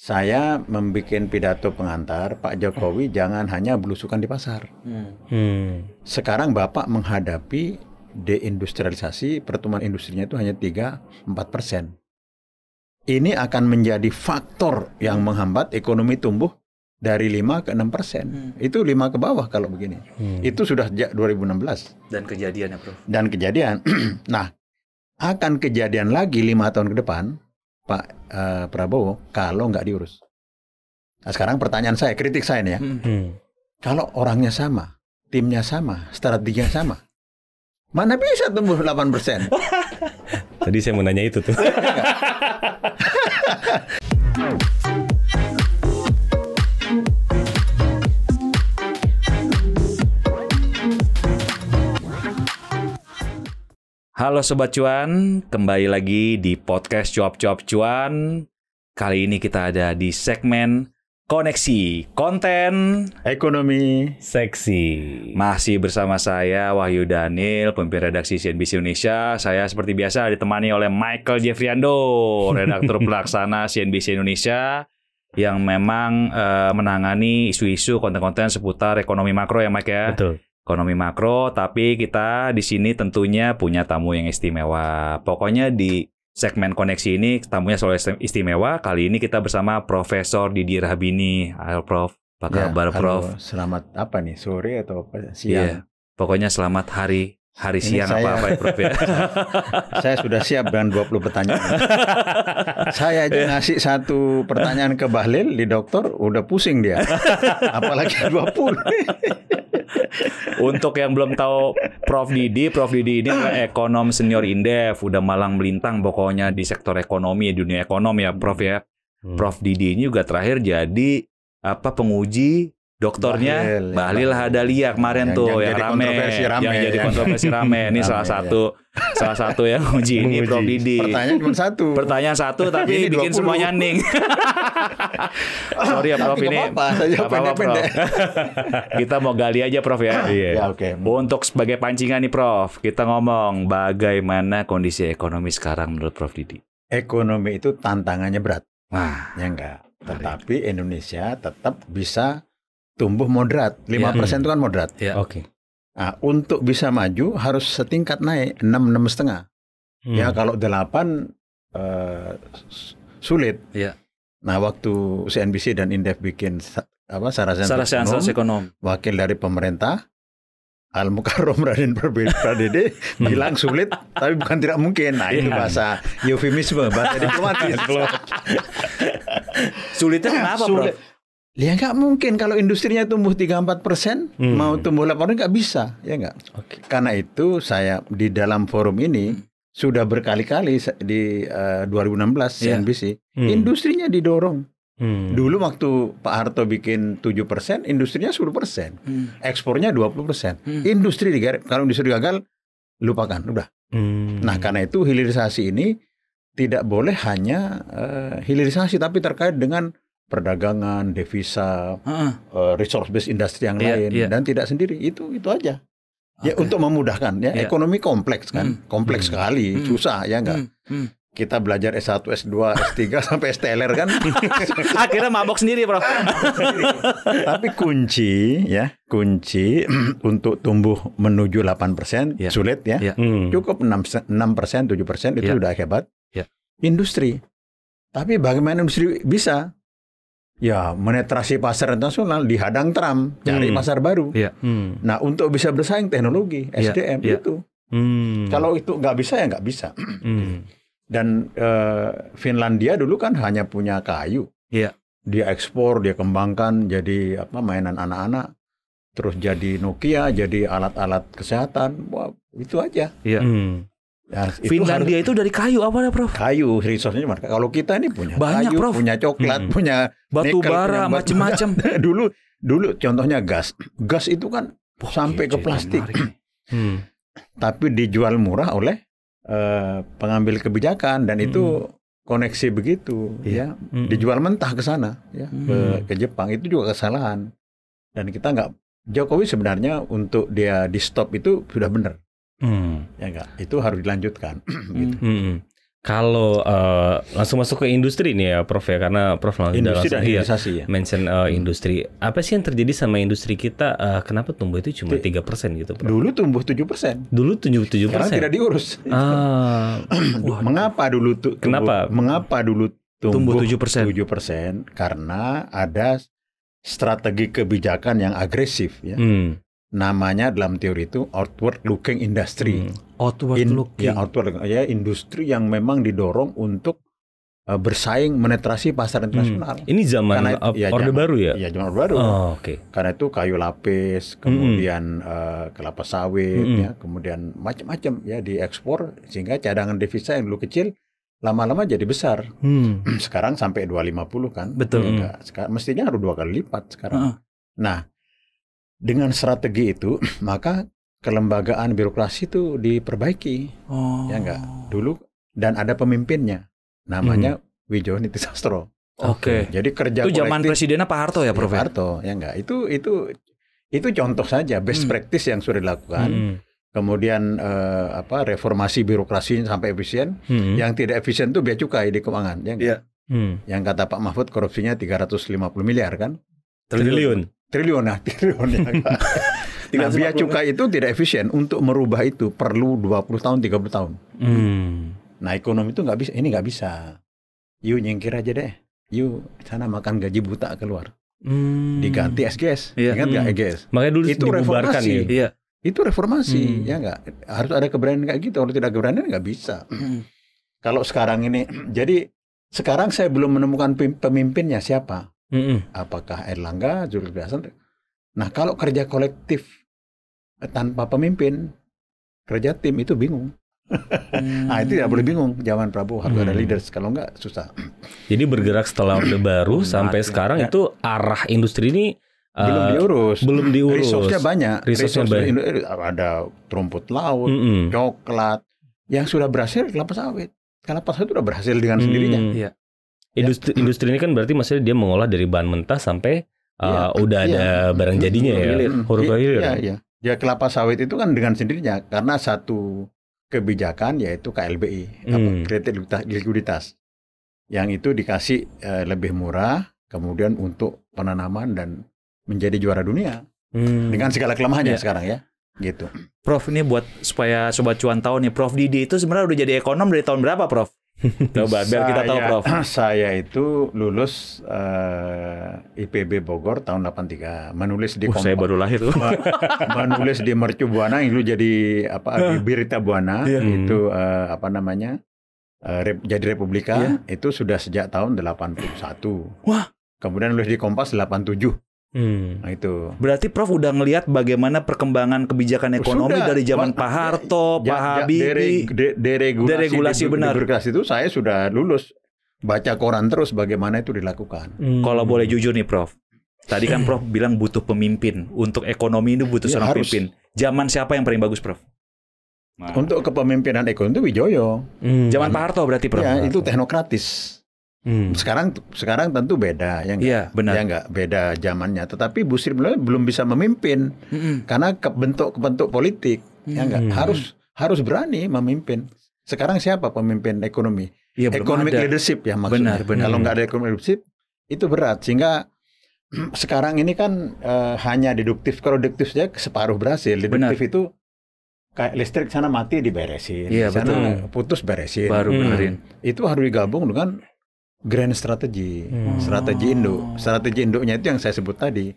Saya membuat pidato pengantar, Pak Jokowi jangan hanya belusukan di pasar. Sekarang Bapak menghadapi deindustrialisasi, pertumbuhan industrinya itu hanya 3-4%. Ini akan menjadi faktor yang menghambat ekonomi tumbuh dari 5 ke 6%. Itu 5 ke bawah kalau begini. Itu sudah sejak 2016. Dan kejadiannya, Prof. Dan kejadian. Nah, akan kejadian lagi 5 tahun ke depan, Pak Prabowo, kalau nggak diurus. Nah, sekarang pertanyaan saya, kritik saya nih ya. Kalau orangnya sama, timnya sama, strateginya sama, mana bisa tumbuh 8%? Tadi saya mau nanya itu tuh. Halo Sobat Cuan, kembali lagi di podcast Cuap-Cuap Cuan. Kali ini kita ada di segmen Koneksi Konten Ekonomi Seksi. Masih bersama saya, Wahyu Daniel, pemimpin redaksi CNBC Indonesia. Saya seperti biasa ditemani oleh Michael Jeffriando, redaktur pelaksana CNBC Indonesia, yang memang menangani isu-isu konten-konten seputar ekonomi makro ya, Mike ya. Betul. Ekonomi makro, tapi kita di sini tentunya punya tamu yang istimewa. Pokoknya di segmen koneksi ini tamunya selalu istimewa. Kali ini kita bersama Profesor Didi Rahbini. Halo Prof, apa kabar Prof? Halo, selamat apa nih, sore atau apa? Siang? Iya, pokoknya selamat hari siang apa-apa ya Prof ya. Saya sudah siap dengan 20 pertanyaan. Saya aja ngasih satu pertanyaan ke Bahlil di dokter, udah pusing dia. Apalagi 20. Untuk yang belum tahu Prof Didi ini adalah ekonom senior Indef, udah malang melintang pokoknya di sektor ekonomi, dunia ekonomi ya Prof ya. Prof Didi ini juga terakhir jadi penguji doktornya Bahlil Lahadalia kemarin tuh yang jadi kontroversi rame. Ini salah satu yang uji ini Prof Didi. Pertanyaan satu tapi bikin semuanya ning. Sorry ya Prof, ini apa-apa Prof. Kita mau gali aja Prof ya. Ya, oke. Untuk sebagai pancingan nih Prof, kita ngomong bagaimana kondisi ekonomi sekarang menurut Prof Didi. Ekonomi itu tantangannya berat. Wah, ya enggak. Tetapi Indonesia tetap bisa tumbuh moderat. 5% itu kan moderat. Ya. Oke. Nah, untuk bisa maju harus setingkat naik 6,5. Ya kalau 8 sulit. Ya. Nah, waktu CNBC dan Indef bikin Saracen ekonom, wakil dari pemerintah Al-Mukarram Raden Pradede bilang sulit, tapi bukan tidak mungkin. Nah, itu bahasa eufemisme, bahasa diplomatis. Sulitnya kenapa, Prof? Ya nggak mungkin kalau industrinya tumbuh 3-4%, mau tumbuh 8% nggak bisa, ya nggak. Okay. Karena itu saya di dalam forum ini sudah berkali-kali di 2016 CNBC, industrinya didorong. Dulu waktu Pak Harto bikin 7%, industrinya 10%, ekspornya 20%. Industri kalau industri gagal, lupakan, udah. Nah, karena itu hilirisasi ini tidak boleh hanya hilirisasi, tapi terkait dengan perdagangan, devisa, resource based industri yang lain, dan tidak sendiri. Itu aja. Ya untuk memudahkan ya. Ekonomi kompleks kan, kompleks sekali, susah ya enggak. Kita belajar S1, S2, S3 sampai STLR kan. Akhirnya mabok sendiri, Prof. Tapi kunci untuk tumbuh menuju 8% sulit ya. Cukup 6%, 7% itu sudah hebat. Industri. Tapi bagaimana industri bisa? Ya, menetrasi pasar internasional, dihadang Trump, cari pasar baru. Nah, untuk bisa bersaing teknologi, SDM itu. Kalau itu nggak bisa, ya nggak bisa. Dan Finlandia dulu kan hanya punya kayu. Dia ekspor, dia kembangkan jadi mainan anak-anak. Terus jadi Nokia, jadi alat-alat kesehatan. Wah, itu aja. Ya, Finlandia itu dari kayu apa ya Prof? Kayu, resource-nya. Kalau kita ini punya banyak, kayu, Prof. punya coklat, punya batu bara, macam-macam. dulu contohnya gas itu kan sampai ke plastik. Tapi dijual murah oleh pengambil kebijakan, dan itu koneksi begitu ya. Dijual mentah ke sana ya, ke Jepang. Itu juga kesalahan. Dan kita nggak, Jokowi sebenarnya untuk dia di stop itu sudah benar. Ya enggak, itu harus dilanjutkan. Gitu. Kalau langsung masuk ke industri nih ya Prof ya, karena Prof langsung Industri dan ya hilirisasi ya. mention industri. Apa sih yang terjadi sama industri kita? Kenapa tumbuh itu cuma 3% gitu Prof? Dulu tumbuh 7%. Dulu 7%. Sekarang tidak diurus. Mengapa dulu Kenapa? Mengapa dulu Tumbuh tumbuh 7%? 7%? Karena ada strategi kebijakan yang agresif ya. Namanya dalam teori itu outward looking industry. Outward looking. Ya, outward ya, industri yang memang didorong untuk bersaing menetrasi pasar internasional. Ini zaman Orde Baru ya? Iya, zaman Orde Baru. Oke. Karena itu kayu lapis, kemudian kelapa sawit, ya, kemudian macam-macam ya diekspor sehingga cadangan devisa yang dulu kecil lama-lama jadi besar. Sekarang sampai 250 kan? Betul. Sekarang mestinya harus 2 kali lipat sekarang. Nah, dengan strategi itu maka kelembagaan birokrasi itu diperbaiki. Ya enggak? Dulu dan ada pemimpinnya. Namanya Widjojo Nitisastro. Oke. Jadi kerja itu zaman presidennya Pak Harto ya, Prof? Pak Harto, ya enggak. Itu contoh saja best practice yang sudah dilakukan. Kemudian reformasi birokrasi sampai efisien. Yang tidak efisien itu bea cukai di keuangan, ya enggak? Yang kata Pak Mahfud korupsinya 350 miliar kan? Triliun ya enggak? Nah, bea cukai itu tidak efisien. Untuk merubah itu perlu 20 tahun, 30 tahun. Nah, ekonomi itu nggak bisa. Ini nggak bisa. Yuk nyingkir aja deh. Yuk sana makan gaji buta keluar. Diganti SGS. Ingat nggak SGS? Makanya dulu itu dibubarkan reformasi. Iya. Itu reformasi, ya nggak? Harus ada keberanian kayak gitu. Kalau tidak keberanian nggak bisa. Kalau sekarang ini, jadi sekarang saya belum menemukan pemimpinnya siapa. Apakah Erlangga, Zulkifli Hasan? Nah, kalau kerja kolektif tanpa pemimpin, kerja tim itu bingung. Nah, itu tidak boleh bingung. Zaman Prabowo harus ada leaders. Kalau enggak susah. Jadi bergerak setelah Orde Baru sampai sekarang itu arah industri ini belum diurus. Resource-nya banyak. Resource-nya ada rumput laut, coklat. Yang sudah berhasil kelapa sawit. Kelapa sawit sudah berhasil dengan sendirinya. Industri ini kan berarti maksudnya dia mengolah dari bahan mentah sampai udah ada barang jadinya huruf hilir. Iya. Ya kelapa sawit itu kan dengan sendirinya karena satu kebijakan yaitu KLBI, kredit likuiditas. Yang itu dikasih lebih murah, kemudian untuk penanaman dan menjadi juara dunia dengan segala kelemahannya sekarang ya, gitu. Prof, ini buat supaya Sobat Cuan tahu nih, Prof Didi itu sebenarnya udah jadi ekonom dari tahun berapa, Prof? Coba biar kita tahu, Prof. Saya itu lulus IPB Bogor tahun 83, menulis di saya baru lahir tuh. Menulis di Mercu Buana, itu jadi di Berita Buana, itu jadi Republika, itu sudah sejak tahun 81. Wah. Kemudian nulis di Kompas 87. Nah itu. Berarti Prof udah ngelihat bagaimana perkembangan kebijakan ekonomi dari zaman Pak Harto, Pak Habibie, deregulasi benar. Birokrasi itu saya sudah lulus, baca koran terus bagaimana itu dilakukan. Kalau boleh jujur nih Prof, tadi kan Prof bilang butuh pemimpin untuk ekonomi ini butuh seorang pemimpin. Zaman siapa yang paling bagus, Prof? Nah. Untuk kepemimpinan ekonomi itu Widjojo. Zaman Pak Harto berarti, Prof? Ya, itu teknokratis. Sekarang tentu beda, ya enggak? Iya, benar. Ya enggak, beda zamannya. Tetapi Bu Sri belum bisa memimpin karena kebentuk politik, ya enggak? Harus berani memimpin. Sekarang siapa pemimpin ekonomi? Ya, economic leadership ya maksudnya. Benar. Kalau nggak ada economic leadership itu berat. Sehingga sekarang ini kan hanya deduktif. Kalau deduktif saja separuh berhasil. Deduktif itu kayak listrik sana mati diberesin, sana putus beresin. Baru benerin. Itu harus digabung dengan grand strategy, strategi Indo. Strategi Indonya itu yang saya sebut tadi.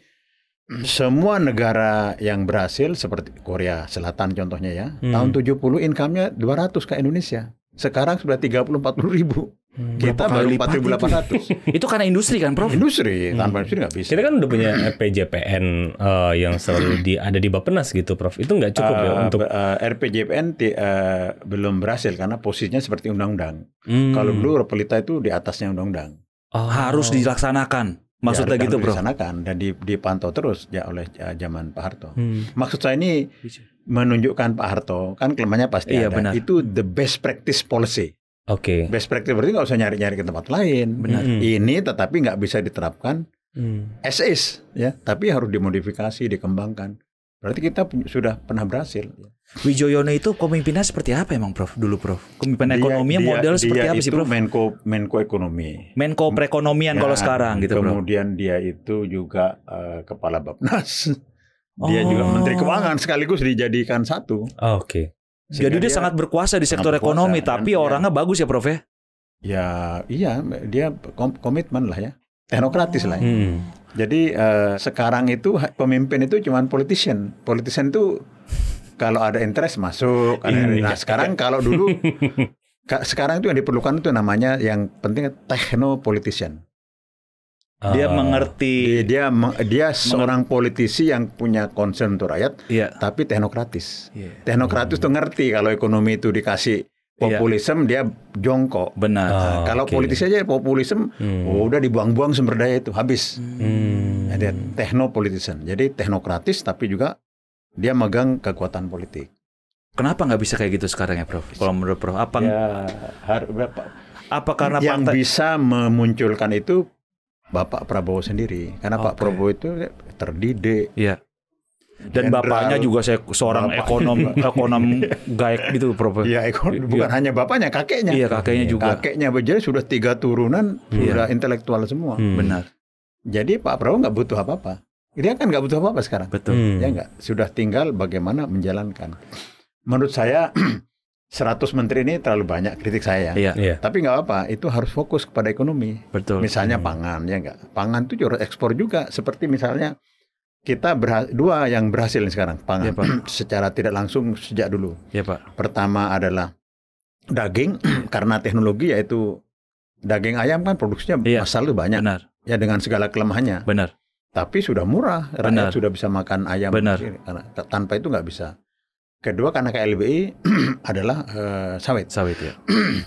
Semua negara yang berhasil seperti Korea Selatan contohnya ya, tahun 70 income-nya 200 ke Indonesia. Sekarang sudah 30-40 ribu. Kita baru 4.800. Itu karena industri kan, Prof? Industri, tanpa industri nggak bisa. Kita kan udah punya RPJPN yang selalu ada di Bappenas gitu, Prof. Itu nggak cukup ya untuk RPJPN belum berhasil karena posisinya seperti undang-undang. Kalau dulu Repelita itu di atasnya undang-undang. Harus dilaksanakan. Maksudnya gitu, Prof? Dilaksanakan dan dipantau terus ya oleh zaman Pak Harto. Maksud saya ini menunjukkan Pak Harto kan kelemahannya pasti ada. Benar. Itu the best practice policy. Oke. Best practice berarti nggak usah nyari-nyari ke tempat lain. Benar. Ini tetapi nggak bisa diterapkan as is, ya. Tapi harus dimodifikasi, dikembangkan. Berarti kita sudah pernah berhasil. Wijoyono itu pemimpinnya seperti apa emang Prof? Dulu Prof. Pemimpin ekonominya model seperti apa sih Prof? Menko ekonomi. Menko perekonomian kalau sekarang gitu Prof. Kemudian dia itu juga kepala Bappenas. Dia juga Menteri Keuangan sekaligus dijadikan satu. Oke. Jadi dia sangat berkuasa di sektor ekonomi, tapi orangnya bagus ya Prof ya? Ya iya, dia komitmen lah ya. Teknokratis lah ya. Jadi sekarang itu pemimpin itu cuma politician. Politician itu kalau ada interest masuk. Nah sekarang kalau dulu, sekarang itu yang diperlukan itu namanya yang penting technopolitician. Dia mengerti. Dia seorang politisi yang punya concern untuk rakyat, tapi teknokratis. Teknokratis tuh ngerti kalau ekonomi itu dikasih populisme dia jongkok. Benar. Kalau politisi aja populisme, udah dibuang-buang sumber daya itu habis. Ada technopolitician. Jadi teknokratis tapi juga dia megang kekuatan politik. Kenapa nggak bisa kayak gitu sekarang ya Prof? Kalau menurut Prof, apa karena yang bisa memunculkan itu Bapak Prabowo sendiri? Karena Pak Prabowo itu terdidik. Iya. Dan bapaknya juga seorang ekonom gaek gitu Prof. Iya, bukan hanya bapaknya, kakeknya. Iya, kakeknya juga. Kakeknya jadi sudah 3 turunan, sudah intelektual semua. Benar. Jadi Pak Prabowo nggak butuh apa-apa. Dia kan nggak butuh apa-apa sekarang. Betul. Ya nggak. Sudah tinggal bagaimana menjalankan. Menurut saya 100 menteri ini terlalu banyak kritik saya. Iya. Tapi nggak apa-apa. Itu harus fokus kepada ekonomi. Betul. Misalnya pangan, ya nggak. Pangan itu harus ekspor juga. Seperti misalnya kita dua yang berhasil sekarang pangan secara tidak langsung sejak dulu. Ya Pak. Pertama adalah daging karena teknologi yaitu daging ayam kan produksinya masal itu banyak. Benar. Ya dengan segala kelemahannya. Benar. Tapi sudah murah, rakyat sudah bisa makan ayam. Benar. Karena tanpa itu nggak bisa. Kedua karena KLBI adalah sawit. Sawit ya.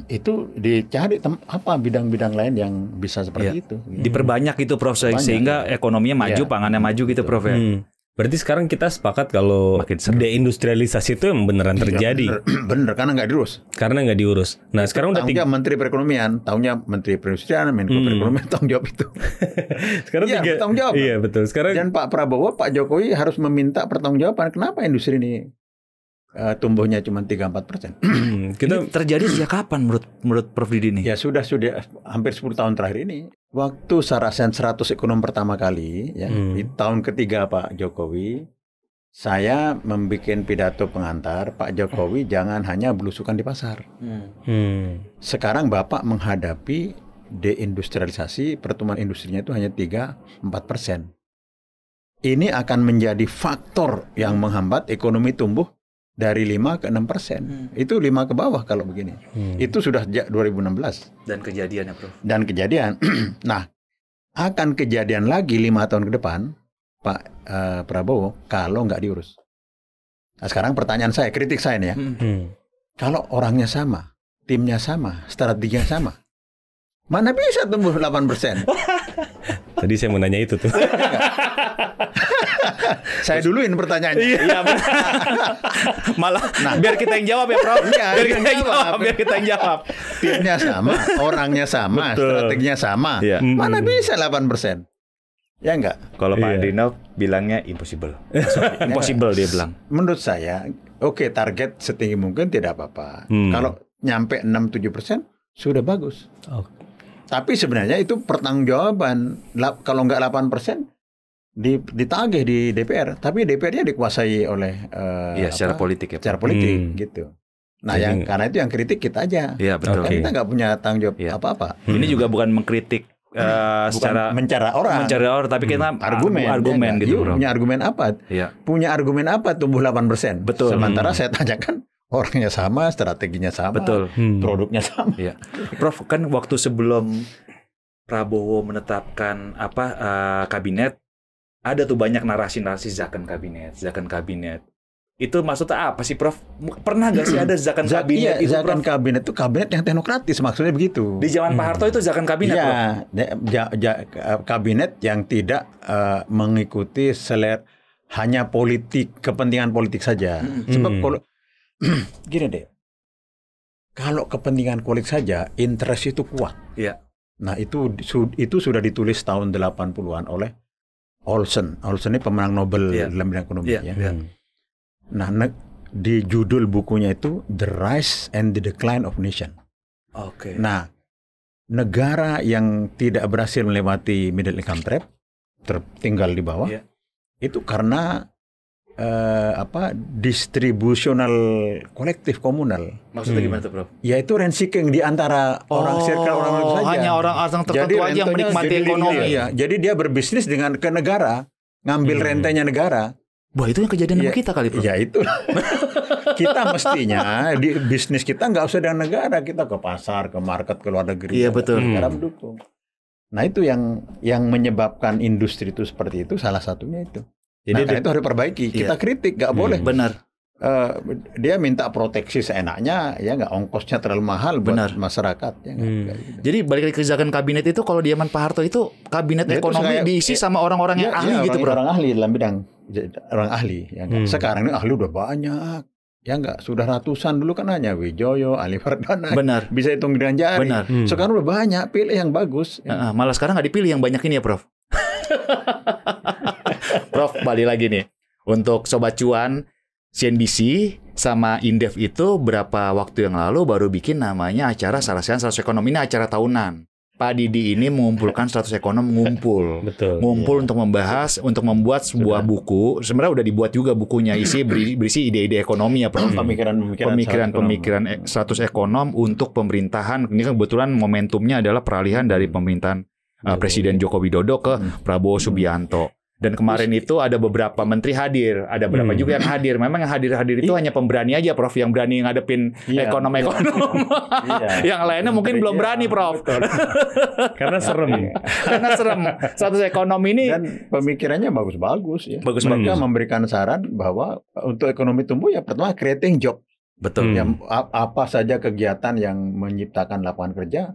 Itu dicari apa bidang-bidang lain yang bisa seperti itu. Diperbanyak itu Prof sehingga ekonominya maju, pangannya maju gitu Prof ya. Berarti sekarang kita sepakat kalau deindustrialisasi itu yang beneran terjadi. Bener, karena nggak diurus. Nah sekarang udah Menteri Perekonomian, tahunya Menteri Perindustrian, Menko Perekonomian tanggung jawab itu. Sekarang tanggung jawab. Iya betul. Sekarang dan Pak Prabowo, Pak Jokowi harus meminta pertanggungjawaban. Kenapa industri ini tumbuhnya cuma 3-4%? Kita terjadi sejak kapan menurut Prof Didi ini? Ya sudah hampir 10 tahun terakhir ini. Waktu Sarasen 100 ekonom pertama kali, ya, di tahun ketiga Pak Jokowi, saya membuat pidato pengantar, Pak Jokowi jangan hanya belusukan di pasar. Sekarang Bapak menghadapi deindustrialisasi, pertumbuhan industrinya itu hanya 3-4%. Ini akan menjadi faktor yang menghambat ekonomi tumbuh dari 5 ke 6%. Itu 5 ke bawah kalau begini. Itu sudah sejak 2016. Dan kejadiannya Prof. Dan kejadian. Nah, akan kejadian lagi 5 tahun ke depan, Pak Prabowo, kalau nggak diurus. Nah, sekarang pertanyaan saya, kritik saya nih ya. Kalau orangnya sama, timnya sama, strateginya sama, mana bisa tumbuh 8%? Tadi saya mau nanya itu tuh. Saya duluin pertanyaannya. Iya benar. Malah biar kita yang jawab ya Prof. Biar kita yang jawab. Timnya sama, orangnya sama, strateginya sama. Mana bisa 8%? Ya enggak? Kalau Pak Dino bilangnya impossible. Impossible dia bilang. Menurut saya, oke, target setinggi mungkin tidak apa-apa. Kalau nyampe 6-7% sudah bagus. Tapi sebenarnya itu pertanggungjawaban. Kalau nggak 8%, ditagih di DPR, tapi DPR-nya dikuasai oleh secara politik ya. Secara politik gitu. Nah, karena itu yang kritik kita aja. Iya betul. Kita nggak punya tanggung jawab apa-apa. Ini juga bukan mengkritik secara mencari orang, tapi kita argumen gitu. Punya argumen apa? Punya argumen apa tumbuh 8%? Betul. Sementara saya tanyakan orangnya sama, strateginya sama, betul. Produknya sama. Iya. Prof, kan waktu sebelum Prabowo menetapkan kabinet, ada tuh banyak narasi-narasi zakon kabinet. Itu maksudnya apa sih, Prof? Pernah nggak sih ada zakon kabinet? Iya, zakon kabinet itu kabinet yang teknokratis, maksudnya begitu. Di zaman Pak Harto itu zakon kabinet, Prof? Kabinet yang tidak mengikuti hanya kepentingan politik saja. Sebab kalau gini deh, kalau kepentingan politik saja, interest itu kuat. Iya. Nah itu sudah ditulis tahun 80-an oleh Olsen ini pemenang Nobel dalam bidang ekonomi ya. Nah, di judul bukunya itu The Rise and the Decline of Nation. Nah, negara yang tidak berhasil melewati middle income trap, tertinggal di bawah, itu karena distribusional kolektif komunal. Maksudnya gimana tuh, Prof? Yaitu rent seeking di antara orang circle orang itu saja. Hanya orang tertentu aja yang menikmati ekonomi. Jadi dia berbisnis dengan ke negara, ngambil rentenya negara. Wah, itu yang kejadian sama kita kali, Prof. Ya itu. Kita mestinya di bisnis kita nggak usah dengan negara, kita ke pasar, ke market, ke luar negeri. Iya, betul. Negara mendukung. Nah, itu yang menyebabkan industri itu seperti itu, salah satunya itu. Jadi itu harus diperbaiki. Kita kritik, nggak boleh. Benar. Dia minta proteksi seenaknya, ya nggak, ongkosnya terlalu mahal buat masyarakat. Ya, jadi balik lagi kebijakan kabinet itu, kalau di zaman Pak Harto itu kabinet ekonomi diisi sama orang-orang yang ahli gitu, Bro. Orang ahli dalam bidang, orang ahli. Ya, sekarang ini ahli udah banyak. Ya enggak, sudah ratusan, dulu kan hanya Wijoyo, Ali Fardana. Benar. Bisa hitung dengan jari. Benar. Sekarang udah banyak, pilih yang bagus. Malah sekarang nggak dipilih yang banyak ini ya, Prof. Prof, balik lagi nih. Untuk Sobat Cuan, CNBC sama Indef itu berapa waktu yang lalu baru bikin namanya acara Sarasian 100 Ekonom. Ini acara tahunan. Pak Didi ini mengumpulkan 100 ekonom ngumpul untuk membahas, untuk membuat sebuah buku. Sebenarnya udah dibuat juga bukunya, berisi ide-ide ekonomi ya, Prof. Pemikiran 100 ekonom untuk pemerintahan. Ini kan kebetulan momentumnya adalah peralihan dari pemerintahan Presiden Joko Widodo ke Prabowo Subianto. Dan kemarin itu ada beberapa menteri hadir, ada beberapa juga yang hadir. Memang yang hadir itu hanya pemberani aja, Prof, yang berani ngadepin ekonom-ekonom. Yang lainnya mungkin belum berani, Prof. Karena serem. Karena serem. 100 ekonom ini dan pemikirannya bagus-bagus ya. Mereka memberikan saran bahwa untuk ekonomi tumbuh ya pertama creating job. Betul. Yang apa saja kegiatan yang menciptakan lapangan kerja,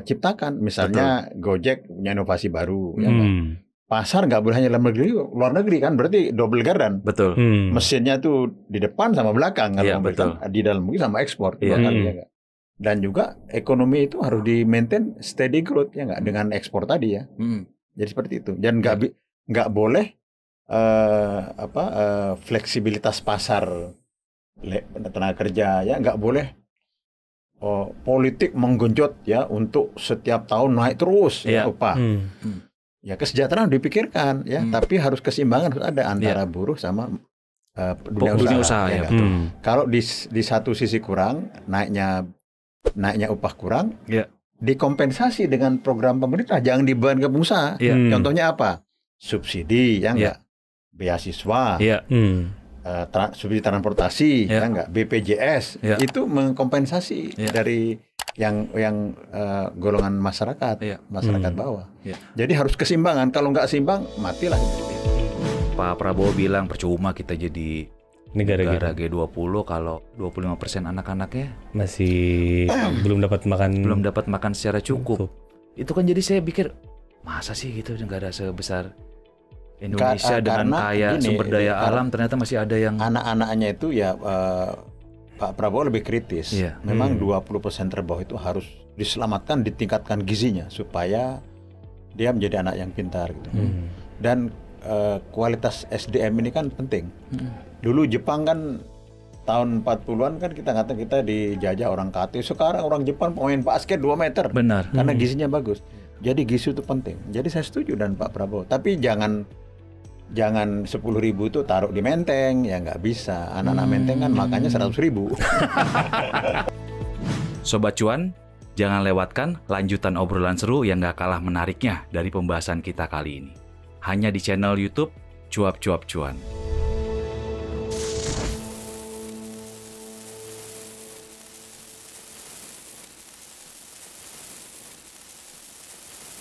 ciptakan. Misalnya Gojek punya inovasi baru, ya kan? Pasar nggak boleh hanya dalam negeri, luar negeri kan, berarti double garden. Betul. Mesinnya tuh di depan sama belakang, kalau di dalam negeri sama ekspor. Ya, dan juga ekonomi itu harus di maintain steady growth ya nggak, dengan ekspor tadi ya. Jadi seperti itu. Dan nggak boleh fleksibilitas pasar tenaga kerja ya, nggak boleh politik menggenjot ya untuk setiap tahun naik terus upah. Ya kesejahteraan dipikirkan ya, tapi harus keseimbangan harus ada antara buruh sama dunia usaha ya. Kalau di satu sisi kurang, naiknya upah kurang, dikompensasi dengan program pemerintah, jangan dibeban ke pengusaha. Contohnya apa? Subsidi ya enggak, beasiswa, subsidi transportasi ya enggak, BPJS itu mengkompensasi dari yang golongan masyarakat bawah. Jadi harus keseimbangan. Kalau nggak seimbang, matilah. Pak Prabowo bilang percuma kita jadi negara G20 kalau 25% anak-anaknya masih belum dapat makan secara cukup. Itu kan jadi saya pikir, masa sih gitu negara sebesar Indonesia dengan kaya sumber daya alam ternyata masih ada yang anak-anaknya itu ya. Pak Prabowo lebih kritis. Memang 20% terbawah itu harus diselamatkan, ditingkatkan gizinya supaya dia menjadi anak yang pintar gitu. Dan kualitas SDM ini kan penting. Dulu Jepang kan tahun 40-an kan kita kata kita dijajah orang KT. Sekarang orang Jepang pemain basket 2 meter. Benar. Karena gizinya bagus. Jadi gizi itu penting. Jadi saya setuju dan Pak Prabowo. Tapi jangan 10.000 itu taruh di menteng, ya nggak bisa. Anak-anak menteng kan makannya 100.000. Sobat Cuan, jangan lewatkan lanjutan obrolan seru yang nggak kalah menariknya dari pembahasan kita kali ini. Hanya di channel YouTube Cuap Cuap Cuan.